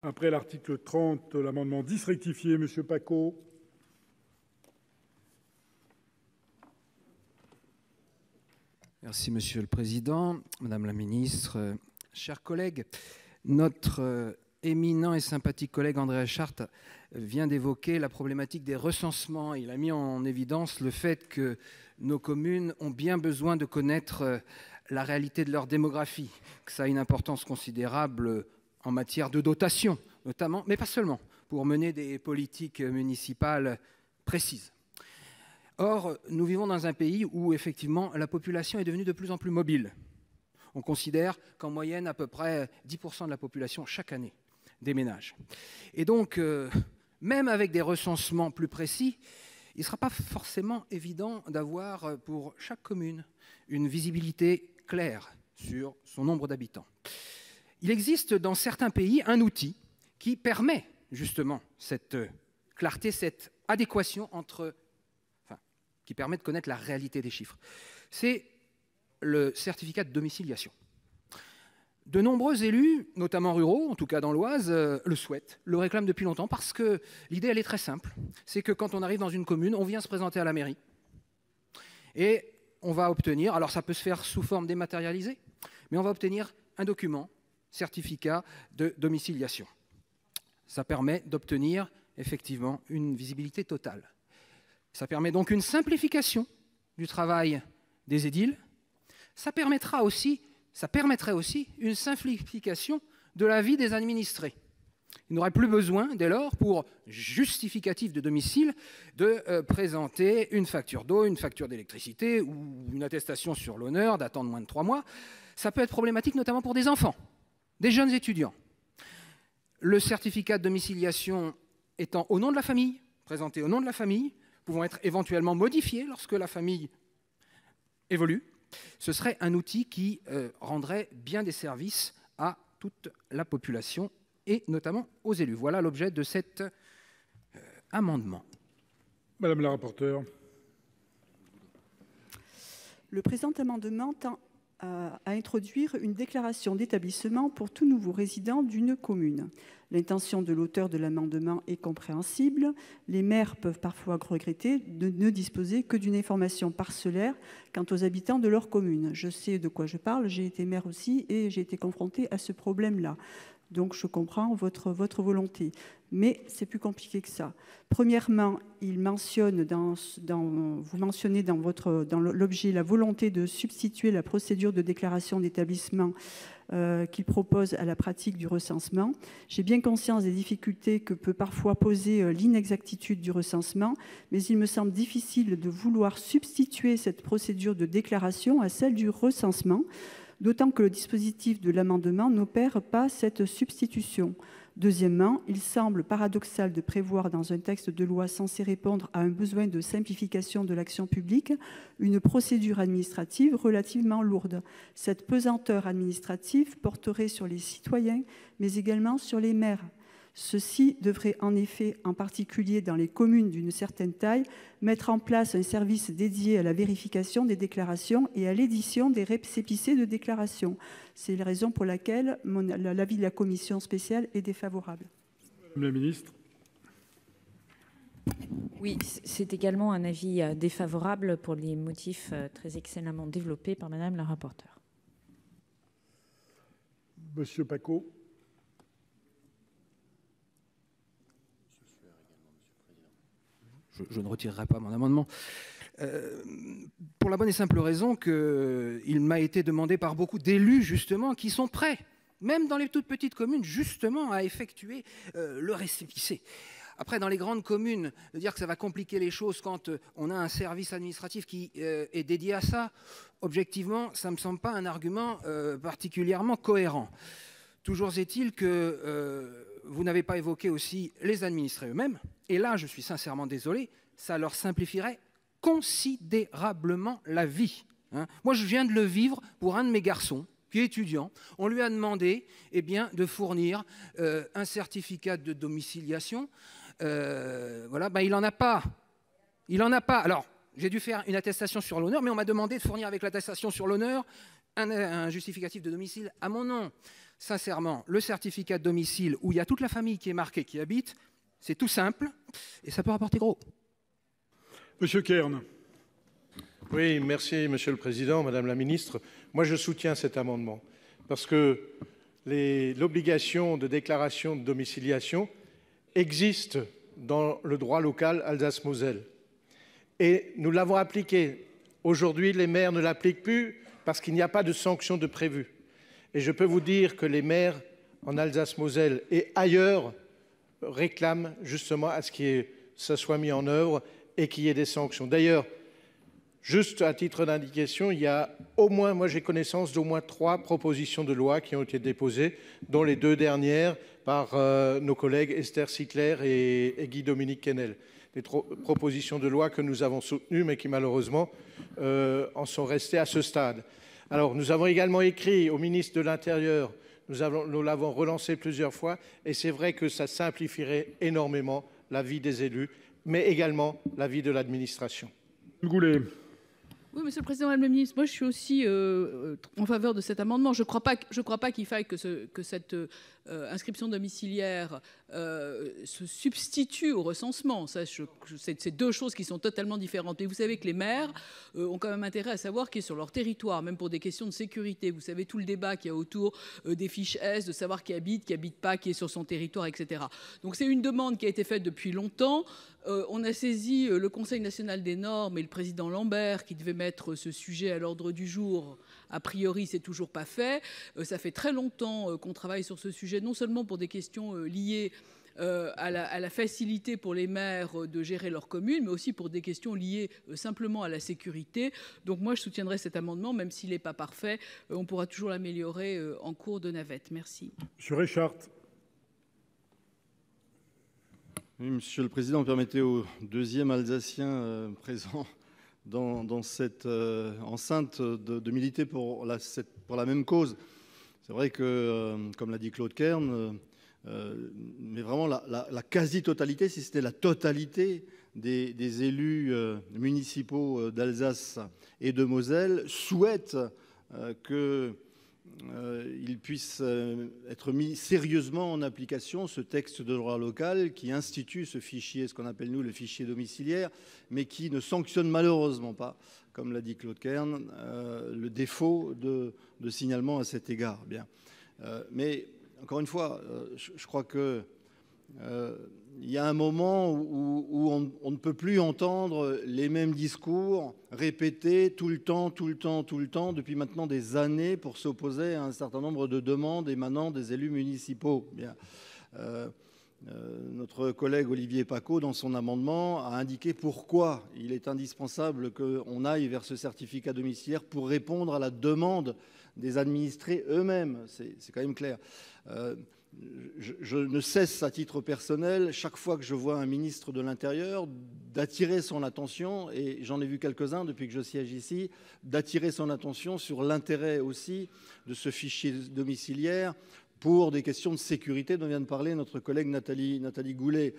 Après l'article 30, l'amendement 10 rectifié, M. Pacaud. Merci Monsieur le Président, Madame la Ministre, chers collègues. Notre éminent et sympathique collègue André Charte vient d'évoquer la problématique des recensements. Il a mis en évidence le fait que nos communes ont bien besoin de connaître la réalité de leur démographie, que ça a une importance considérable en matière de dotation, notamment, mais pas seulement, pour mener des politiques municipales précises. Or, nous vivons dans un pays où, effectivement, la population est devenue de plus en plus mobile. On considère qu'en moyenne, à peu près 10% de la population, chaque année, déménage. Et donc, même avec des recensements plus précis, il ne sera pas forcément évident d'avoir, pour chaque commune, une visibilité claire sur son nombre d'habitants. Il existe dans certains pays un outil qui permet justement cette clarté, cette adéquation qui permet de connaître la réalité des chiffres. C'est le certificat de domiciliation. De nombreux élus, notamment ruraux, en tout cas dans l'Oise, le souhaitent, le réclament depuis longtemps parce que l'idée, elle est très simple. C'est que quand on arrive dans une commune, on vient se présenter à la mairie et on va obtenir, alors ça peut se faire sous forme dématérialisée, mais on va obtenir un document, certificat de domiciliation. Ça permet d'obtenir effectivement une visibilité totale. Ça permet donc une simplification du travail des édiles. Ça permettrait aussi une simplification de la vie des administrés. Ils n'auraient plus besoin, dès lors, pour justificatif de domicile, de présenter une facture d'eau, une facture d'électricité ou une attestation sur l'honneur datant de moins de 3 mois. Ça peut être problématique, notamment pour des enfants, des jeunes étudiants. Le certificat de domiciliation étant au nom de la famille, présenté au nom de la famille, pouvant être éventuellement modifiés lorsque la famille évolue, ce serait un outil qui rendrait bien des services à toute la population et notamment aux élus. Voilà l'objet de cet amendement. Madame la rapporteure. Le présent amendement tend à introduire une déclaration d'établissement pour tout nouveau résident d'une commune. L'intention de l'auteur de l'amendement est compréhensible. Les maires peuvent parfois regretter de ne disposer que d'une information parcellaire quant aux habitants de leur commune. Je sais de quoi je parle, j'ai été maire aussi et j'ai été confrontée à ce problème-là. Donc je comprends votre volonté. Mais c'est plus compliqué que ça. Premièrement, vous mentionnez dans l'objet la volonté de substituer la procédure de déclaration d'établissement qu'il propose à la pratique du recensement. J'ai bien conscience des difficultés que peut parfois poser l'inexactitude du recensement, mais il me semble difficile de vouloir substituer cette procédure de déclaration à celle du recensement, d'autant que le dispositif de l'amendement n'opère pas cette substitution. Deuxièmement, il semble paradoxal de prévoir dans un texte de loi censé répondre à un besoin de simplification de l'action publique une procédure administrative relativement lourde. Cette pesanteur administrative porterait sur les citoyens, mais également sur les maires. Ceux-ci devraient en effet, en particulier dans les communes d'une certaine taille, mettre en place un service dédié à la vérification des déclarations et à l'édition des récépissés de déclaration. C'est la raison pour laquelle l'avis de la commission spéciale est défavorable. Madame la ministre. Oui, c'est également un avis défavorable pour les motifs très excellemment développés par Madame la rapporteure. Monsieur Pacaud. Je ne retirerai pas mon amendement. Pour la bonne et simple raison qu'il m'a été demandé par beaucoup d'élus, justement, qui sont prêts, même dans les toutes petites communes, justement, à effectuer le récépissé. Après, dans les grandes communes, de dire que ça va compliquer les choses quand on a un service administratif qui est dédié à ça, objectivement, ça ne me semble pas un argument particulièrement cohérent. Toujours est-il que vous n'avez pas évoqué aussi les administrés eux-mêmes. Et là, je suis sincèrement désolé, ça leur simplifierait considérablement la vie. Moi, je viens de le vivre pour un de mes garçons qui est étudiant. On lui a demandé de fournir un certificat de domiciliation. Voilà, il n'en a pas. Il n'en a pas. Alors, j'ai dû faire une attestation sur l'honneur, mais on m'a demandé de fournir avec l'attestation sur l'honneur un justificatif de domicile à mon nom. Sincèrement, le certificat de domicile où il y a toute la famille qui est marquée, qui habite, c'est tout simple et ça peut rapporter gros. Monsieur Kern. Oui, merci Monsieur le Président, Madame la Ministre. Moi, je soutiens cet amendement parce que l'obligation de déclaration de domiciliation existe dans le droit local Alsace-Moselle. Et nous l'avons appliquée. Aujourd'hui, les maires ne l'appliquent plus parce qu'il n'y a pas de sanction de prévu. Et je peux vous dire que les maires en Alsace-Moselle et ailleurs réclament justement à ce que ça soit mis en œuvre et qu'il y ait des sanctions. D'ailleurs, juste à titre d'indication, il y a au moins, moi j'ai connaissance d'au moins 3 propositions de loi qui ont été déposées, dont les 2 dernières par nos collègues Esther Sickler et Guy-Dominique Kennel. Des propositions de loi que nous avons soutenues, mais qui malheureusement en sont restées à ce stade. Alors, nous avons également écrit au ministre de l'Intérieur, nous l'avons relancé plusieurs fois, et c'est vrai que ça simplifierait énormément la vie des élus, mais également la vie de l'administration. Goulet. Oui, Monsieur le Président, Madame la Ministre, moi je suis aussi en faveur de cet amendement. Je ne crois pas qu'il faille que cette inscription domiciliaire se substitue au recensement. C'est 2 choses qui sont totalement différentes. Et vous savez que les maires ont quand même intérêt à savoir qui est sur leur territoire, même pour des questions de sécurité. Vous savez tout le débat qu'il y a autour des fiches S, de savoir qui habite pas, qui est sur son territoire, etc. Donc c'est une demande qui a été faite depuis longtemps. On a saisi le Conseil national des normes et le président Lambert qui devait mettre ce sujet à l'ordre du jour. A priori, c'est toujours pas fait. Ça fait très longtemps qu'on travaille sur ce sujet, non seulement pour des questions liées à la facilité pour les maires de gérer leur commune, mais aussi pour des questions liées simplement à la sécurité. Donc moi, je soutiendrai cet amendement, même s'il n'est pas parfait. On pourra toujours l'améliorer en cours de navette. Merci. Monsieur Richard. Oui, Monsieur le Président, permettez au 2e Alsacien présent dans cette enceinte de militer pour la même cause. C'est vrai que, comme l'a dit Claude Kern, mais vraiment la quasi-totalité, si c'était la totalité des élus municipaux d'Alsace et de Moselle souhaitent qu'il puisse être mis sérieusement en application ce texte de droit local qui institue ce fichier, ce qu'on appelle nous le fichier domiciliaire, mais qui ne sanctionne malheureusement pas, comme l'a dit Claude Kern, le défaut de signalement à cet égard. Bien. Mais encore une fois, je crois que il y a un moment où on ne peut plus entendre les mêmes discours répétés tout le temps, depuis maintenant des années pour s'opposer à un certain nombre de demandes émanant des élus municipaux. Bien. Notre collègue Olivier Paccaud, dans son amendement, a indiqué pourquoi il est indispensable qu'on aille vers ce certificat domiciliaire pour répondre à la demande des administrés eux-mêmes. C'est quand même clair. Je ne cesse, à titre personnel, chaque fois que je vois un ministre de l'Intérieur, d'attirer son attention, et j'en ai vu quelques-uns depuis que je siège ici, d'attirer son attention sur l'intérêt aussi de ce fichier domiciliaire pour des questions de sécurité dont vient de parler notre collègue Nathalie Goulet.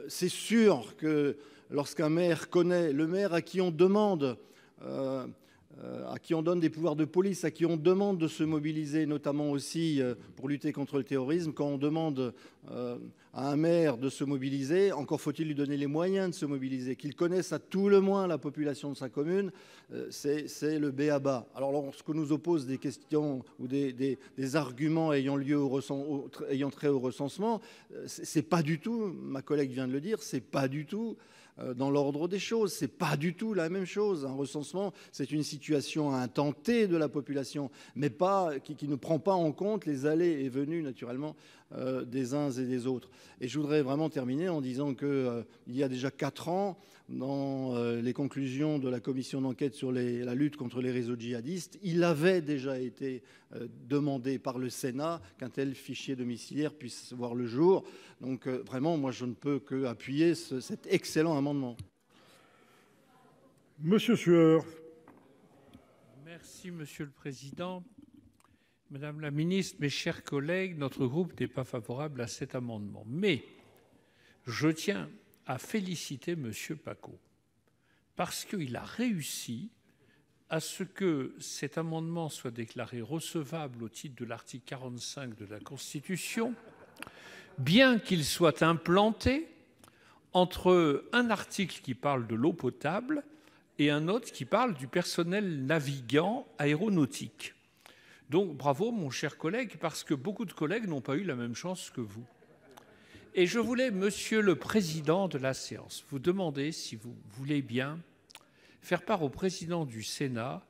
C'est sûr que lorsqu'un maire connaît le maire à qui on demande... à qui on donne des pouvoirs de police, à qui on demande de se mobiliser, notamment aussi pour lutter contre le terrorisme. Quand on demande à un maire de se mobiliser, encore faut-il lui donner les moyens de se mobiliser, qu'il connaisse à tout le moins la population de sa commune, c'est le b.a.-ba. Alors lorsqu'on nous oppose des questions ou des arguments ayant trait au recensement, c'est pas du tout, ma collègue vient de le dire, c'est pas du tout dans l'ordre des choses. C'est pas du tout la même chose. Un recensement, c'est une situation à un temps T de la population, mais pas qui ne prend pas en compte les allées et venues, naturellement, des uns et des autres. Et je voudrais vraiment terminer en disant qu'il y a déjà 4 ans, dans les conclusions de la commission d'enquête sur la lutte contre les réseaux djihadistes, il avait déjà été demandé par le Sénat qu'un tel fichier domiciliaire puisse voir le jour. Donc vraiment, moi, je ne peux qu'appuyer cet excellent amendement. Monsieur Sueur. Merci, Monsieur le Président. Madame la Ministre, mes chers collègues, notre groupe n'est pas favorable à cet amendement. Mais je tiens à féliciter Monsieur Paccaud parce qu'il a réussi à ce que cet amendement soit déclaré recevable au titre de l'article 45 de la Constitution, bien qu'il soit implanté entre un article qui parle de l'eau potable et un autre qui parle du personnel navigant aéronautique. Donc bravo mon cher collègue, parce que beaucoup de collègues n'ont pas eu la même chance que vous. Et je voulais, Monsieur le Président de la séance, vous demander si vous voulez bien faire part au président du Sénat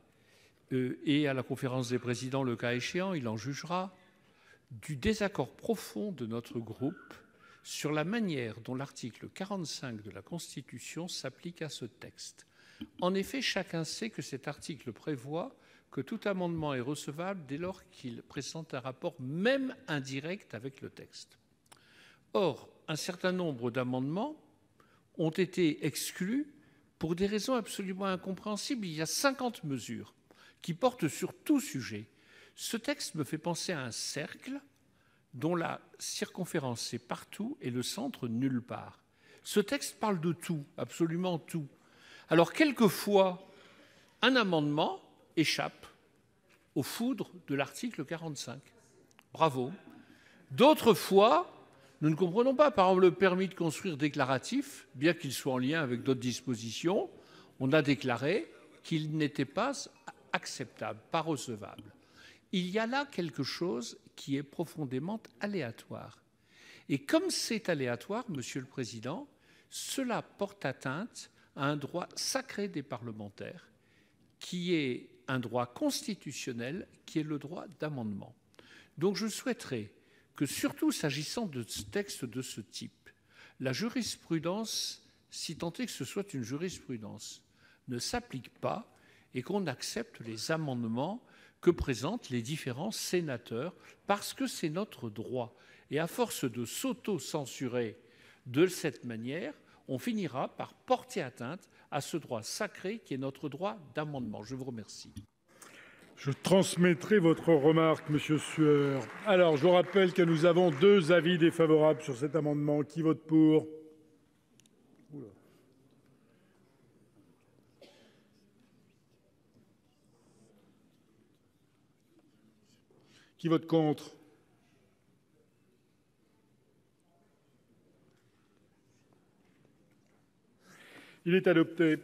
et à la conférence des présidents, le cas échéant, il en jugera, du désaccord profond de notre groupe sur la manière dont l'article 45 de la Constitution s'applique à ce texte. En effet, chacun sait que cet article prévoit que tout amendement est recevable dès lors qu'il présente un rapport, même indirect, avec le texte. Or, un certain nombre d'amendements ont été exclus pour des raisons absolument incompréhensibles. Il y a 50 mesures qui portent sur tout sujet. Ce texte me fait penser à un cercle dont la circonférence est partout et le centre nulle part. Ce texte parle de tout, absolument tout. Alors, quelquefois, un amendement échappe aux foudres de l'article 45. Bravo. D'autres fois, nous ne comprenons pas. Par exemple, le permis de construire déclaratif, bien qu'il soit en lien avec d'autres dispositions, on a déclaré qu'il n'était pas acceptable, pas recevable. Il y a là quelque chose qui est profondément aléatoire. Et comme c'est aléatoire, Monsieur le Président, cela porte atteinte à un droit sacré des parlementaires, qui est un droit constitutionnel, qui est le droit d'amendement. Donc je souhaiterais que, surtout s'agissant de textes de ce type, la jurisprudence, si tant est que ce soit une jurisprudence, ne s'applique pas et qu'on accepte les amendements que présentent les différents sénateurs, parce que c'est notre droit. Et à force de s'auto-censurer de cette manière, on finira par porter atteinte à ce droit sacré qui est notre droit d'amendement. Je vous remercie. Je transmettrai votre remarque, Monsieur Sueur. Alors, je vous rappelle que nous avons 2 avis défavorables sur cet amendement. Qui vote pour? Qui vote contre? Il est adopté.